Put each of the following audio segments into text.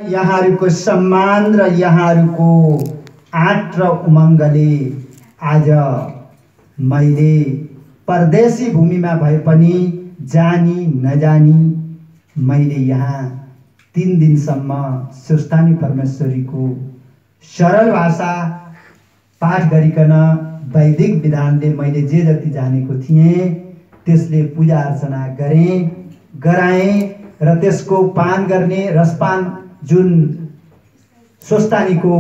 यहाँहरूको सम्मान र यहाँहरूको आँट र उमङ्गले आज मैले परदेशी भूमिमा भए पनि जानी नजानी मैले यहाँ 3 दिनसम्म स्वस्थानी परमेश्वरीको सरल भाषा पाठ गरिकन वैदिक विधानले मैले जे जति जानेको थिएँ त्यसले पूजा अर्चना गराएँ र त्यसको पान गर्ने रसपान जुन स्वस्थानीको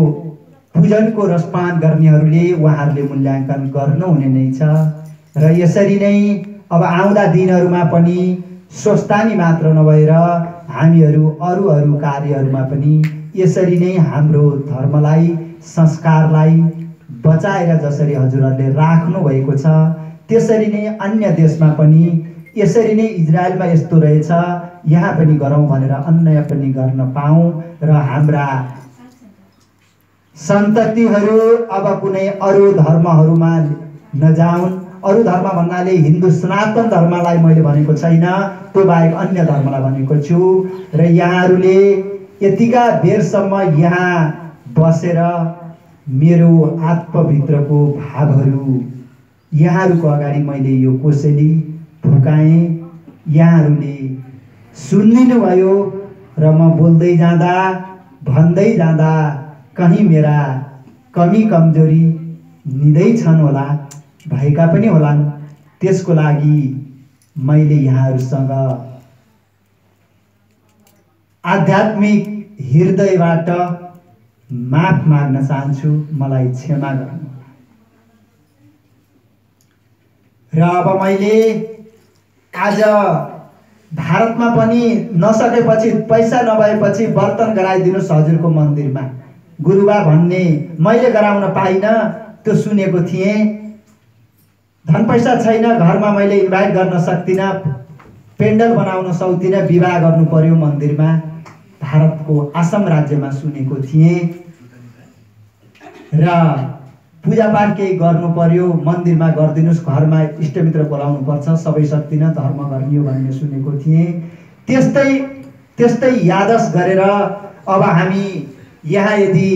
पूजनको रसपान गर्नेहरूले उहाँहरूले मूल्याङ्कन गर्नुहुने नै छ र यसरी नै अब आउँदा दिनहरूमा पनि स्वस्थानी मात्र नभएर हामीहरू अरू कार्यहरूमा पनि यसरी नै हाम्रो धर्मलाई संस्कारलाई बचाएर जसरी हजुरहरूले राख्नु भएको छ त्यसरी नै अन्य देशमा पनि यसरी नै इजरायलमा यस्तो रहेछ यहाँ पनि गरौँ भनेर अन्य पनि गर्न पाऊँ र हाम्रा सन्ततिहरू अब कुनै अरू धर्महरूमा नजाउन्। अरू धर्म भन्नाले हिन्दू सनातन धर्मलाई मैले भनेको छैन, त्यो बाहेक अन्य धर्मलाई भनेको छु र यहाँहरूले यतिका बेरसम्म यहाँ बसेर मेरो आत्मभित्रको भावहरू यहाँहरूको अगाडि मैले यो कोसेली फुकाएँ। यहाँहरूले सुनिदिनु भयो र म बोल्दै जाँदा भन्दै जाँदा कहीँ मेरा कमी कमजोरी निदै छन् होला, भएका पनि होलान्। त्यसको लागि मैले यहाँहरूसँग आध्यात्मिक हृदयबाट माफ माग्न चाहन्छु, मलाई क्षमा गर्नु। र अब मैले आज भारतमा पनि नसकेपछि पैसा नभएपछि बर्तन गराइदिनुहोस् हजुरको मन्दिरमा गुरुबा भन्ने मैले गराउन पाइनँ, त्यो सुनेको थिएँ। धन पैसा छैन, घरमा मैले इन्भाइट गर्न सक्दिनँ, पेन्डल बनाउन सक्दिनँ, विवाह गर्नु पर्यो मन्दिरमा। भारतको आसाम राज्यमा सुनेको थिएँ र पूजापाठ केही गर्नु पर्यो मन्दिरमा गरिदिनुहोस्, घरमा इष्टमित्र बोलाउनु पर्छ, सबै सक्दिनँ, धर्म गरियो भन्ने सुनेको थिएँ। त्यस्तै यादस गरेर अब हामी यहाँ यदि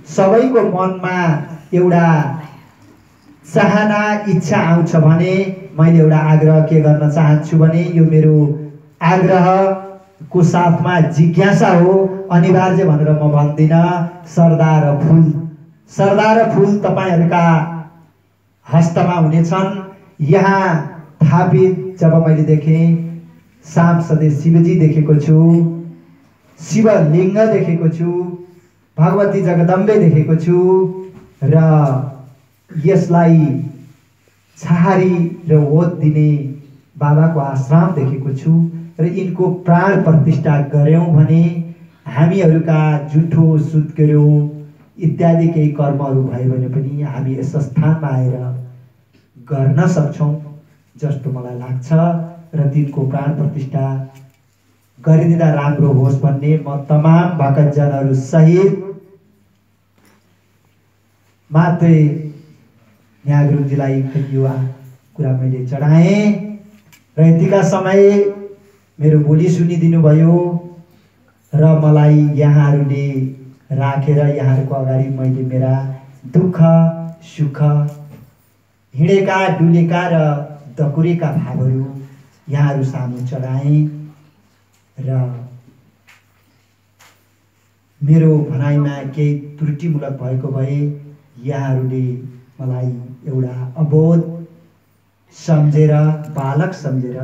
सबैको मनमा एउटा चाहना इच्छा आउँछ भने मैले एउटा आग्रह के गर्न चाहन्छु भने यो मेरो आग्रहको साथमा जिज्ञासा हो, अनिवार्य भनेर म भन्दिनँ। सरदार फुल तपाईहरूका हस्तमा हुनेछन्। यहाँ थापित जब मैले देखेँ साप सधैँ शिवजी देखेको छु, शिवलिङ्ग देखेको छु, भगवती जगदम्बे देखेको छु र यसलाई छहारी र ओत दिने बाबाको आश्रम देखेको छु र यिनको प्राण प्रतिष्ठा गर्यौँ भने हामीहरूका जुठो सुत्केरो इत्यादि केही कर्महरू भयो भने पनि हामी यस स्थानमा आएर गर्न सक्छौँ जस्तो मलाई लाग्छ र तिनको प्राण प्रतिष्ठा गरिदिँदा राम्रो होस् भन्ने म तमाम भक्तजनहरू सहित मात्रै यहाँ गुरुजीलाई यो कुरा मैले चढाएँ र यतिका समय मेरो बोली सुनिदिनु भयो र मलाई यहाँहरूले राखेर यहाँहरूको अगाडि मैले मेरा दुःख सुख हिँडेका डुलेका र दकुरेका भावहरू यहाँहरू सामु चढाएँ र मेरो भनाइमा केही त्रुटिमूलक भएको भए यहाँहरूले मलाई एउटा अबोध सम्झेर, बालक सम्झेर